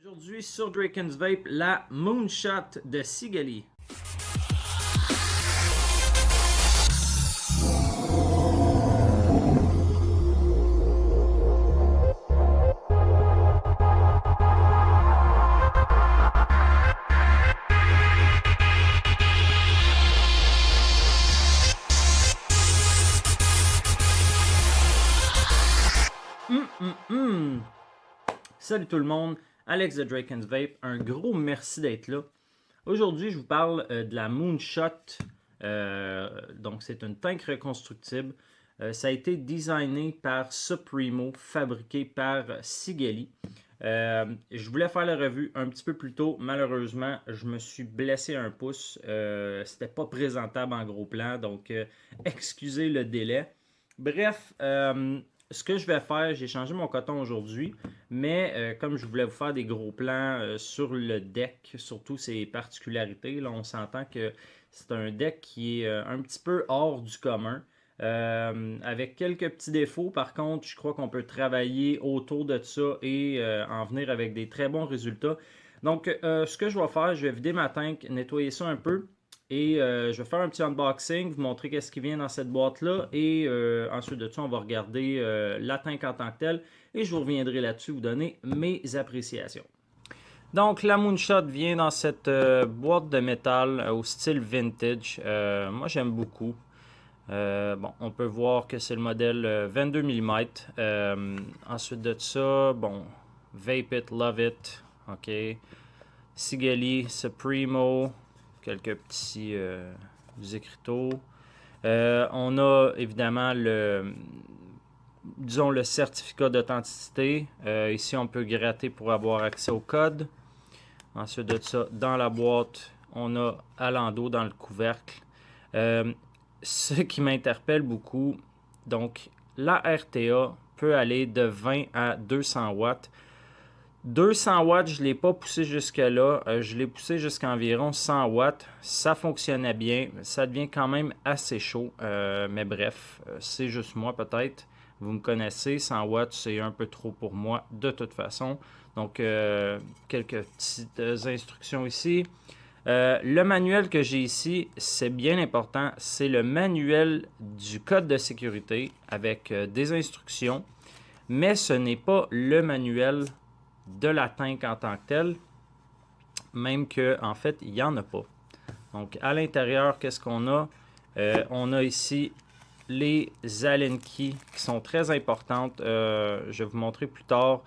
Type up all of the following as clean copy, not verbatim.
Aujourd'hui sur Draken's Vape, la Moonshot de Sigali. Salut tout le monde, Alex de Draken's Vape, un gros merci d'être là. Aujourd'hui, je vous parle de la Moonshot. Donc, c'est une tank reconstructible. Ça a été designé par Supremo, fabriqué par Sigali. Je voulais faire la revue un petit peu plus tôt. Malheureusement, je me suis blessé un pouce. C'était pas présentable en gros plan, donc excusez le délai. Bref, ce que je vais faire, j'ai changé mon coton aujourd'hui, mais comme je voulais vous faire des gros plans sur le deck, surtout ses particularités, là on s'entend que c'est un deck qui est un petit peu hors du commun. Avec quelques petits défauts, par contre, je crois qu'on peut travailler autour de ça et en venir avec des très bons résultats. Donc, ce que je vais faire, je vais vider ma tank, nettoyer ça un peu. Et je vais faire un petit unboxing, vous montrer qu'est-ce qui vient dans cette boîte-là. Et ensuite de ça, on va regarder la tank en tant que telle. Et je vous reviendrai là-dessus, vous donner mes appréciations. Donc, la Moonshot vient dans cette boîte de métal au style vintage. Moi, j'aime beaucoup. Bon, on peut voir que c'est le modèle 22 mm. Ensuite de ça, bon, Vape It, Love It. OK. Sigali, Supremo. Quelques petits écriteaux. On a évidemment le certificat d'authenticité. Ici, on peut gratter pour avoir accès au code. Ensuite de ça, dans la boîte, on a Alando dans le couvercle. Ce qui m'interpelle beaucoup, donc la RTA peut aller de 20 à 200 watts. 200 watts, je ne l'ai pas poussé jusque-là. Je l'ai poussé jusqu'à environ 100 watts. Ça fonctionnait bien. Ça devient quand même assez chaud. Mais bref, c'est juste moi peut-être. Vous me connaissez, 100 watts, c'est un peu trop pour moi de toute façon. Donc, quelques petites instructions ici. Le manuel que j'ai ici, c'est bien important. C'est le manuel du code de sécurité avec des instructions. Mais ce n'est pas le manuel de la tank en tant que telle, même que en fait il n'y en a pas. Donc à l'intérieur, qu'est-ce qu'on a? On a ici les Allen keys qui sont très importantes. Je vais vous montrer plus tard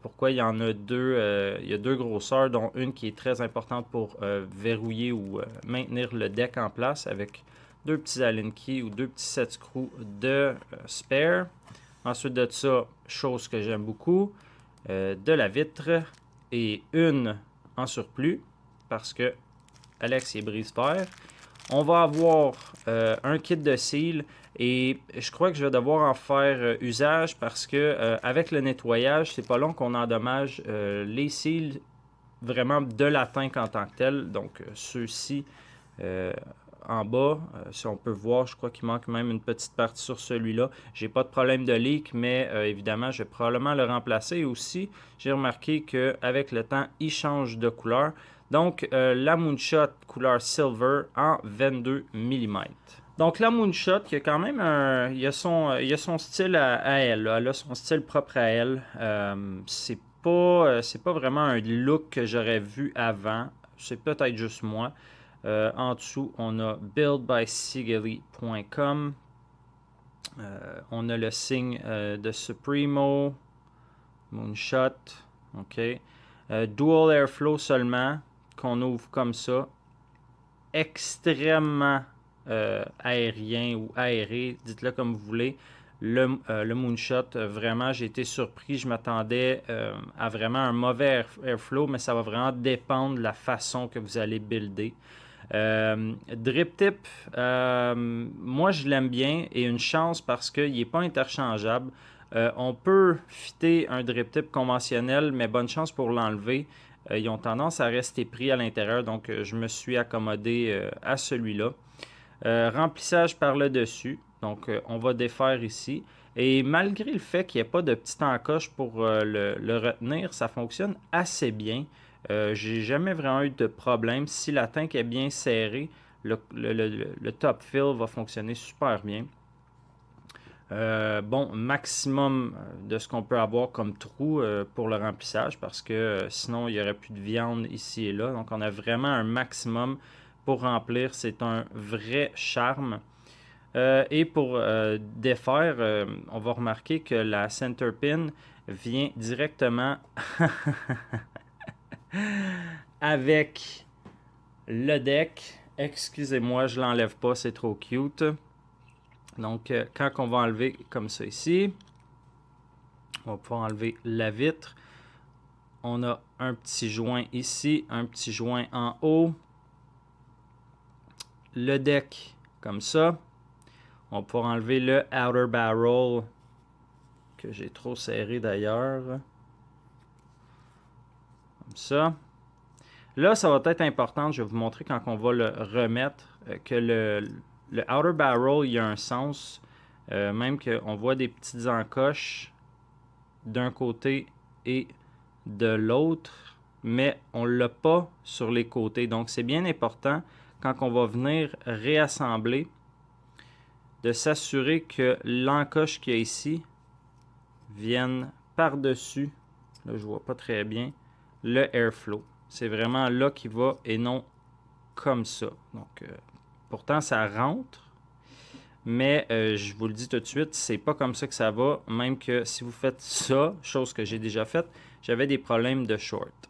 pourquoi il y en a deux. Il y a deux grosseurs, dont une qui est très importante pour verrouiller ou maintenir le deck en place avec deux petits Allen keys ou deux petits set screws de spare. Ensuite de ça, chose que j'aime beaucoup, de la vitre et une en surplus parce que Alex est brise-fer. On va avoir un kit de seal et je crois que je vais devoir en faire usage parce que avec le nettoyage, c'est pas long qu'on endommage les seals vraiment de la tank en tant que telle. Donc ceux-ci en bas, si on peut voir, je crois qu'il manque même une petite partie sur celui-là. J'ai pas de problème de leak, mais évidemment, je vais probablement le remplacer. Et aussi, j'ai remarqué qu'avec le temps, il change de couleur. Donc, la Moonshot couleur Silver en 22 mm. Donc, la Moonshot, il y a quand même il y a son style à elle. Là. Elle a son style propre à elle. C'est pas vraiment un look que j'aurais vu avant. C'est peut-être juste moi. En dessous, on a buildbysigali.com. On a le signe de Supremo, Moonshot. OK. Dual Airflow seulement, qu'on ouvre comme ça. Extrêmement aérien ou aéré, dites-le comme vous voulez. Le Moonshot, vraiment, j'ai été surpris. Je m'attendais à vraiment un mauvais airflow, mais ça va vraiment dépendre de la façon que vous allez builder. Drip tip, moi je l'aime bien et une chance parce qu'il n'est pas interchangeable. On peut fitter un drip tip conventionnel, mais bonne chance pour l'enlever. Ils ont tendance à rester pris à l'intérieur, donc je me suis accommodé à celui-là. Remplissage par le dessus. Donc, on va défaire ici. Et malgré le fait qu'il n'y ait pas de petite encoche pour le retenir, ça fonctionne assez bien. J'ai jamais vraiment eu de problème. Si la tank est bien serrée, le top fill va fonctionner super bien. Bon, maximum de ce qu'on peut avoir comme trou pour le remplissage parce que sinon il n'y aurait plus de viande ici et là. Donc on a vraiment un maximum pour remplir. C'est un vrai charme. Et pour défaire, on va remarquer que la center pin vient directement avec le deck. Excusez-moi, je l'enlève pas, c'est trop cute. Donc, quand on va enlever comme ça ici, on va pouvoir enlever la vitre. On a un petit joint ici, un petit joint en haut. Le deck comme ça. On va pouvoir enlever le outer barrel que j'ai trop serré d'ailleurs. Comme ça. Là, ça va être important. Je vais vous montrer quand on va le remettre que le outer barrel, il y a un sens. Même qu'on voit des petites encoches d'un côté et de l'autre, mais on ne l'a pas sur les côtés. Donc, c'est bien important quand on va venir réassembler de s'assurer que l'encoche qu'il y a ici vienne par-dessus, là je vois pas très bien, le airflow. C'est vraiment là qu'il va et non comme ça. Donc, pourtant, ça rentre, mais je vous le dis tout de suite, c'est pas comme ça que ça va. Même que si vous faites ça, chose que j'ai déjà faite, j'avais des problèmes de short.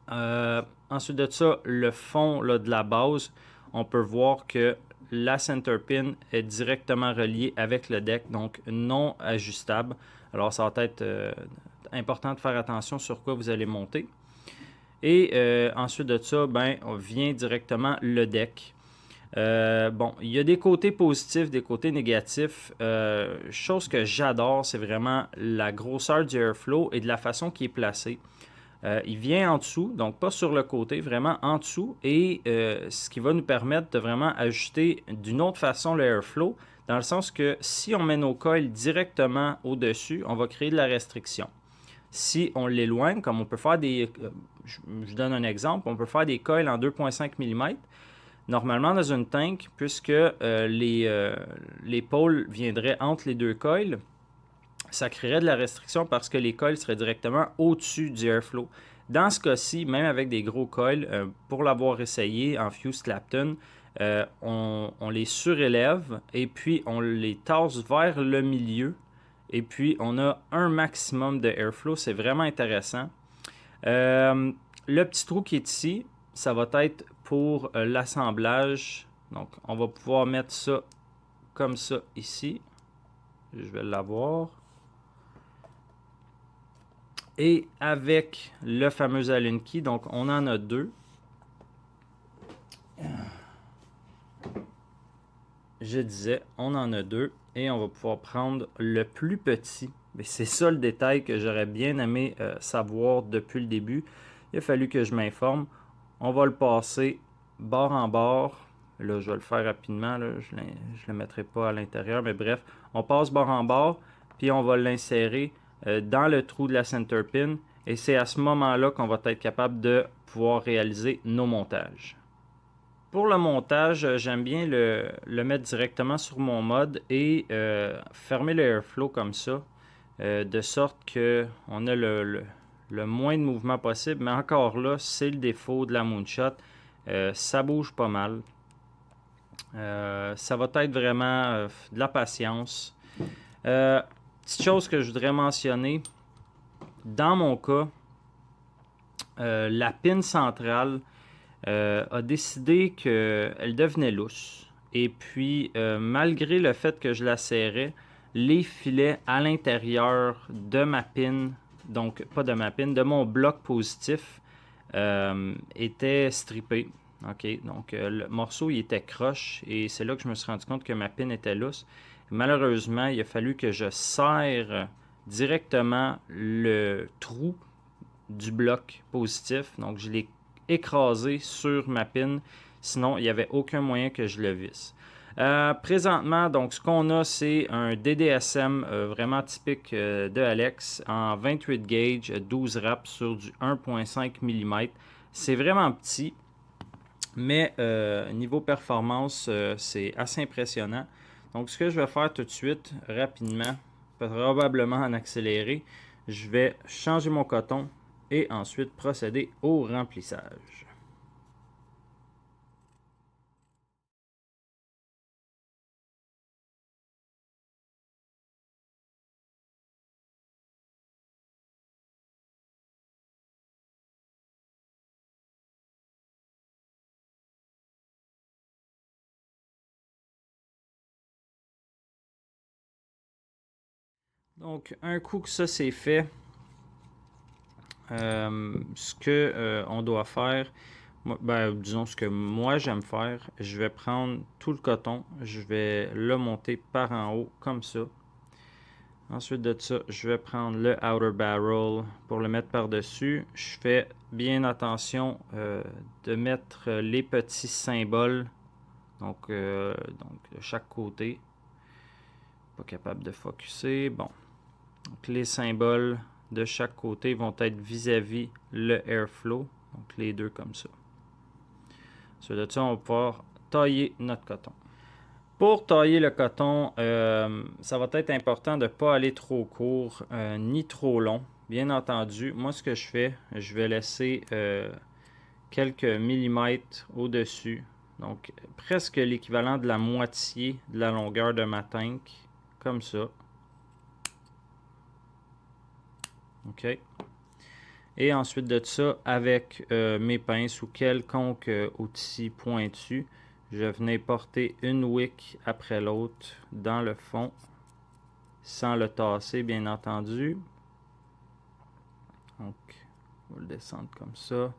Ensuite de ça, le fond là, de la base, on peut voir que la center pin est directement reliée avec le deck, donc non ajustable. Alors, ça va être important de faire attention sur quoi vous allez monter. Et ensuite de ça, ben, on vient directement le deck. Bon, il y a des côtés positifs, des côtés négatifs. Chose que j'adore, c'est vraiment la grosseur du airflow et de la façon qu'il est placé. Il vient en dessous, donc pas sur le côté, vraiment en dessous, et ce qui va nous permettre de vraiment ajuster d'une autre façon le airflow, dans le sens que si on met nos coils directement au-dessus, on va créer de la restriction. Si on l'éloigne, comme on peut faire des... je donne un exemple, on peut faire des coils en 2,5 mm. Normalement, dans une tank, puisque les pôles viendraient entre les deux coils, ça créerait de la restriction parce que les coils seraient directement au-dessus du airflow. Dans ce cas-ci, même avec des gros coils, pour l'avoir essayé en Fuse Clapton, on les surélève et puis on les tasse vers le milieu. Et puis on a un maximum de airflow. C'est vraiment intéressant. Le petit trou qui est ici, ça va être pour l'assemblage. Donc on va pouvoir mettre ça comme ça ici. Je vais l'avoir. Et avec le fameux Allen Key, donc on en a deux. Je disais, on en a deux. Et on va pouvoir prendre le plus petit. C'est ça le détail que j'aurais bien aimé savoir depuis le début. Il a fallu que je m'informe. On va le passer bord en bord. Là, je vais le faire rapidement. Là. Je ne le mettrai pas à l'intérieur. Mais bref, on passe bord en bord. Puis on va l'insérer dans le trou de la center pin. Et c'est à ce moment-là qu'on va être capable de pouvoir réaliser nos montages. Pour le montage, j'aime bien le mettre directement sur mon mode et fermer le airflow comme ça, de sorte qu'on a le moins de mouvement possible. Mais encore là, c'est le défaut de la Moonshot. Ça bouge pas mal. Ça va être vraiment de la patience. Petite chose que je voudrais mentionner, dans mon cas, la pin centrale a décidé qu'elle devenait lousse. Et puis, malgré le fait que je la serrais, les filets à l'intérieur de ma pin, donc pas de ma pin, de mon bloc positif, étaient strippés. OK, donc le morceau il était croche et c'est là que je me suis rendu compte que ma pin était lousse. Malheureusement, il a fallu que je serre directement le trou du bloc positif. Donc, je l'ai écrasé sur ma pin. Sinon, il n'y avait aucun moyen que je le visse. Présentement, donc ce qu'on a, c'est un DDSM vraiment typique de Alex en 28 gauge, 12 wraps sur du 1.5 mm. C'est vraiment petit, mais niveau performance, c'est assez impressionnant. Donc ce que je vais faire tout de suite, rapidement, probablement en accéléré, je vais changer mon coton et ensuite procéder au remplissage. Donc, un coup que ça c'est fait, ce que on doit faire, disons ce que moi j'aime faire, je vais prendre tout le coton, je vais le monter par en haut comme ça. Ensuite de ça, je vais prendre le outer barrel pour le mettre par-dessus. Je fais bien attention de mettre les petits symboles, donc de chaque côté. Pas capable de focusser. Bon. Donc les symboles de chaque côté vont être vis-à-vis le airflow. Donc les deux comme ça. Ensuite de ça, on va pouvoir tailler notre coton. Pour tailler le coton, ça va être important de ne pas aller trop court ni trop long. Bien entendu, moi ce que je fais, je vais laisser quelques millimètres au-dessus. Donc presque l'équivalent de la moitié de la longueur de ma tank. Comme ça. OK. Et ensuite de ça, avec mes pinces ou quelconque outil pointu, je venais porter une wick après l'autre dans le fond, sans le tasser bien entendu. Donc, on va le descendre comme ça.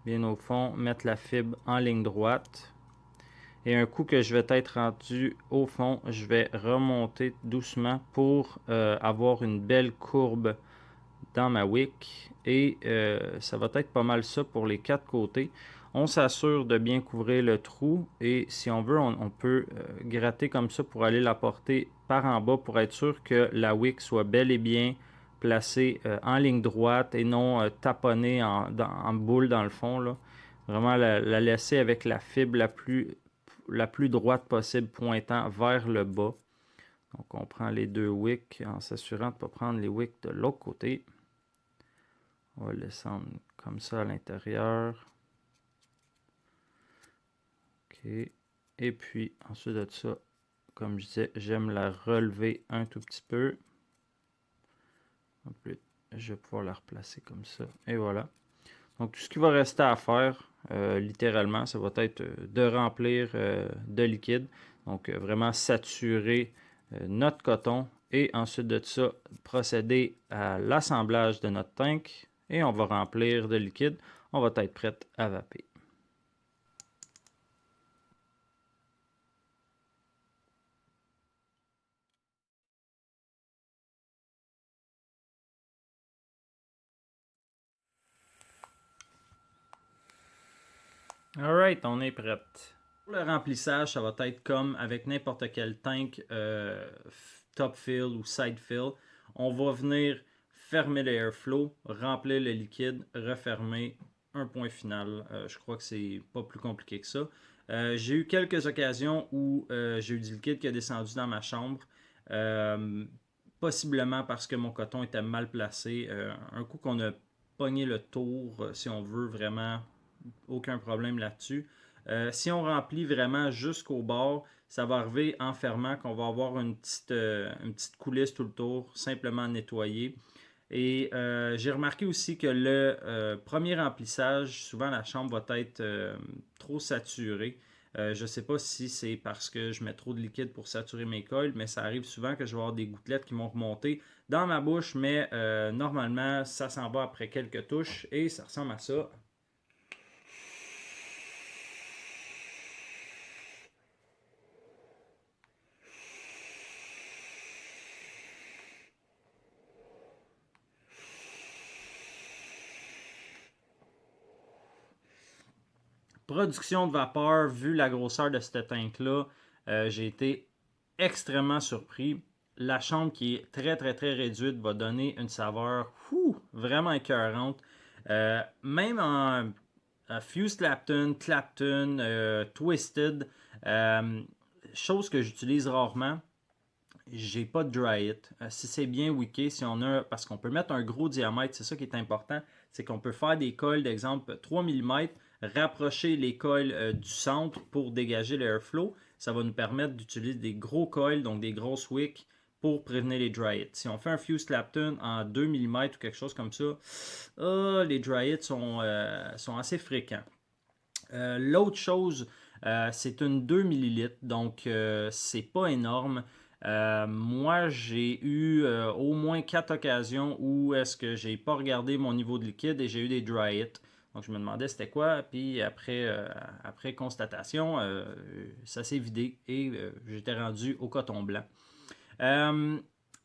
Bien au fond, mettre la fibre en ligne droite. Et un coup que je vais être rendu au fond, je vais remonter doucement pour avoir une belle courbe dans ma wick et ça va être pas mal ça pour les quatre côtés. On s'assure de bien couvrir le trou et si on veut, on peut gratter comme ça pour aller la porter par en bas pour être sûr que la wick soit bel et bien placée en ligne droite et non taponnée en boule dans le fond, là. Vraiment la laisser avec la fibre la plus droite possible pointant vers le bas. Donc on prend les deux wicks en s'assurant de ne pas prendre les wicks de l'autre côté. On va le descendre comme ça à l'intérieur. OK. Et puis, ensuite de ça, comme je disais, j'aime la relever un tout petit peu. Je vais pouvoir la replacer comme ça. Et voilà. Donc, tout ce qui va rester à faire, littéralement, ça va être de remplir de liquide. Donc, vraiment saturer notre coton. Et ensuite de ça, procéder à l'assemblage de notre tank. Et on va remplir de liquide. On va être prêt à vaper. Alright, on est prêt. Pour le remplissage, ça va être comme avec n'importe quel tank top fill ou side fill. On va venir fermer le airflow, remplir le liquide, refermer, un point final. Je crois que c'est pas plus compliqué que ça. J'ai eu quelques occasions où j'ai eu du liquide qui a descendu dans ma chambre. Possiblement parce que mon coton était mal placé. Un coup qu'on a pogné le tour, si on veut vraiment, aucun problème là-dessus. Si on remplit vraiment jusqu'au bord, ça va arriver en fermant qu'on va avoir une petite coulisse tout le tour, simplement nettoyer. Et j'ai remarqué aussi que le premier remplissage, souvent la chambre va être trop saturée. Je ne sais pas si c'est parce que je mets trop de liquide pour saturer mes coils, mais ça arrive souvent que je vais avoir des gouttelettes qui vont remonter dans ma bouche, mais normalement, ça s'en va après quelques touches et ça ressemble à ça. production de vapeur, vu la grosseur de ce tank-là, j'ai été extrêmement surpris. La chambre qui est très très très réduite va donner une saveur vraiment écœurante. Même en Fused Clapton, Twisted, chose que j'utilise rarement. J'ai pas de dry it. Si c'est bien wické, si on a. Parce qu'on peut mettre un gros diamètre, c'est ça qui est important. C'est qu'on peut faire des coils, d'exemple 3 mm, rapprocher les coils du centre pour dégager l'airflow. Ça va nous permettre d'utiliser des gros coils, donc des grosses wicks, pour prévenir les dry hits. Si on fait un Fused Clapton en 2 mm ou quelque chose comme ça, les dry hits sont assez fréquents. L'autre chose, c'est une 2 ml, donc c'est pas énorme. Moi, j'ai eu au moins 4 occasions où est-ce que j'ai pas regardé mon niveau de liquide et j'ai eu des dry hits. Donc, je me demandais c'était quoi, puis après constatation, ça s'est vidé et j'étais rendu au coton blanc. Il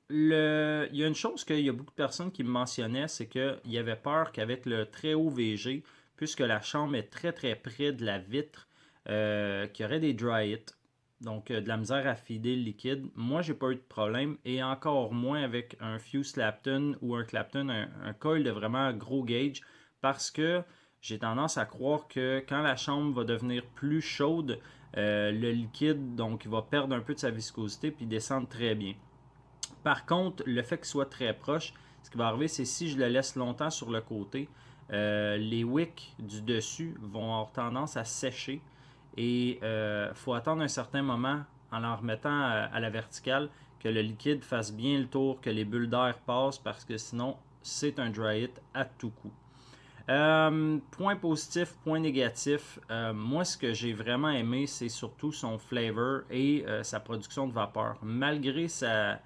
y a une chose qu'il y a beaucoup de personnes qui me mentionnaient, c'est qu'il y avait peur qu'avec le très haut VG, puisque la chambre est très très près de la vitre, qu'il y aurait des dry hits. Donc, de la misère à fider le liquide. Moi, j'ai pas eu de problème. Et encore moins avec un Fused Clapton ou un Clapton, un coil de vraiment gros gauge. Parce que j'ai tendance à croire que quand la chambre va devenir plus chaude, le liquide donc, va perdre un peu de sa viscosité puis descendre très bien. Par contre, le fait qu'il soit très proche, ce qui va arriver, c'est si je le laisse longtemps sur le côté, les wicks du dessus vont avoir tendance à sécher et il faut attendre un certain moment en la remettant à la verticale que le liquide fasse bien le tour, que les bulles d'air passent parce que sinon c'est un dry hit à tout coup. Point positif, point négatif. Moi, ce que j'ai vraiment aimé, c'est surtout son flavor et sa production de vapeur. Malgré sa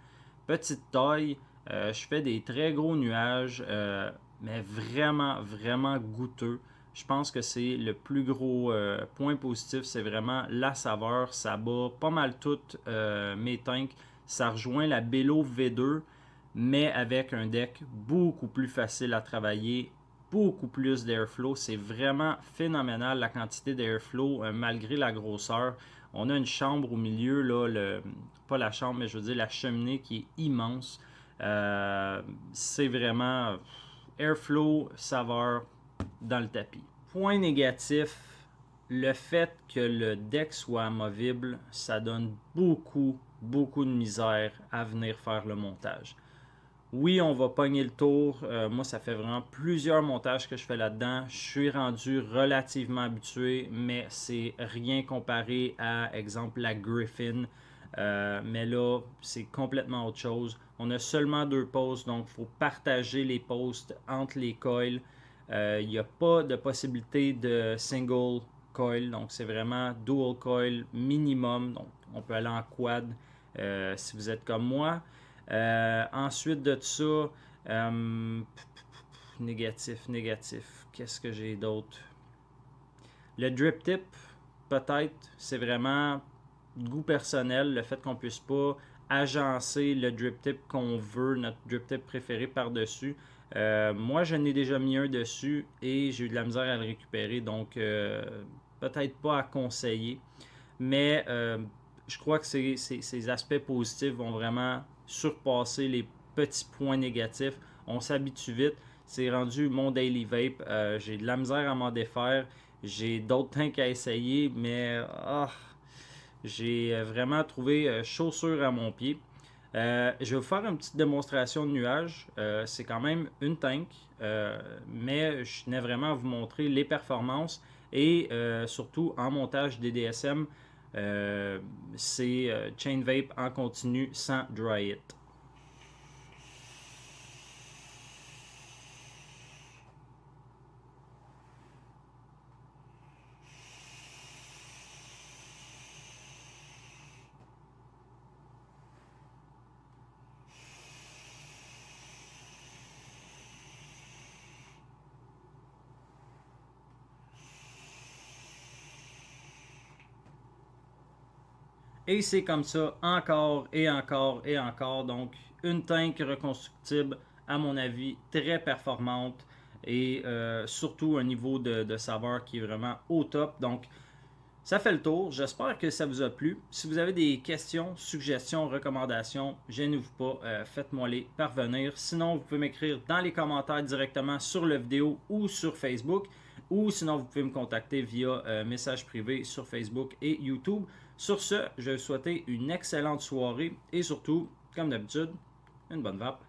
petite taille, je fais des très gros nuages, mais vraiment, vraiment goûteux. Je pense que c'est le plus gros point positif, c'est vraiment la saveur. Ça bat pas mal toutes mes tanks. Ça rejoint la Bello V2, mais avec un deck beaucoup plus facile à travailler, beaucoup plus d'airflow. C'est vraiment phénoménal la quantité d'airflow malgré la grosseur. On a une chambre au milieu, là, pas la chambre, mais je veux dire la cheminée qui est immense. C'est vraiment airflow, saveur dans le tapis. Point négatif, le fait que le deck soit amovible, ça donne beaucoup de misère à venir faire le montage. Oui, on va pogner le tour. Moi, ça fait vraiment plusieurs montages que je fais là-dedans. Je suis rendu relativement habitué, mais c'est rien comparé à, exemple, la Griffin. Mais là, c'est complètement autre chose. On a seulement 2 postes, donc il faut partager les postes entre les coils. Il n'y a pas de possibilité de single coil, donc c'est vraiment dual coil minimum. Donc, on peut aller en quad si vous êtes comme moi. Ensuite de ça, négatif. Qu'est-ce que j'ai d'autre? Le drip tip, peut-être, c'est vraiment goût personnel, le fait qu'on puisse pas agencer le drip tip qu'on veut, notre drip tip préféré par-dessus. Moi, je n'ai déjà mis un dessus et j'ai eu de la misère à le récupérer, donc peut-être pas à conseiller. Mais je crois que ces aspects positifs vont vraiment surpasser les petits points négatifs. On s'habitue vite. C'est rendu mon daily vape. J'ai de la misère à m'en défaire. J'ai d'autres tanks à essayer, mais j'ai vraiment trouvé chaussure à mon pied. Je vais vous faire une petite démonstration de nuage. C'est quand même une tank, mais je tenais vraiment à vous montrer les performances et surtout en montage DDSM. C'est Chain Vape en continu sans dry it. Et c'est comme ça encore et encore et encore. Donc, une tank reconstructible, à mon avis, très performante. et surtout un niveau de saveur qui est vraiment au top. Donc, ça fait le tour. J'espère que ça vous a plu. Si vous avez des questions, suggestions, recommandations, gênez-vous pas, faites-moi les parvenir. Sinon, vous pouvez m'écrire dans les commentaires directement sur la vidéo ou sur Facebook. Ou sinon, vous pouvez me contacter via message privé sur Facebook et YouTube. Sur ce, je vais vous souhaiter une excellente soirée et surtout, comme d'habitude, une bonne vape.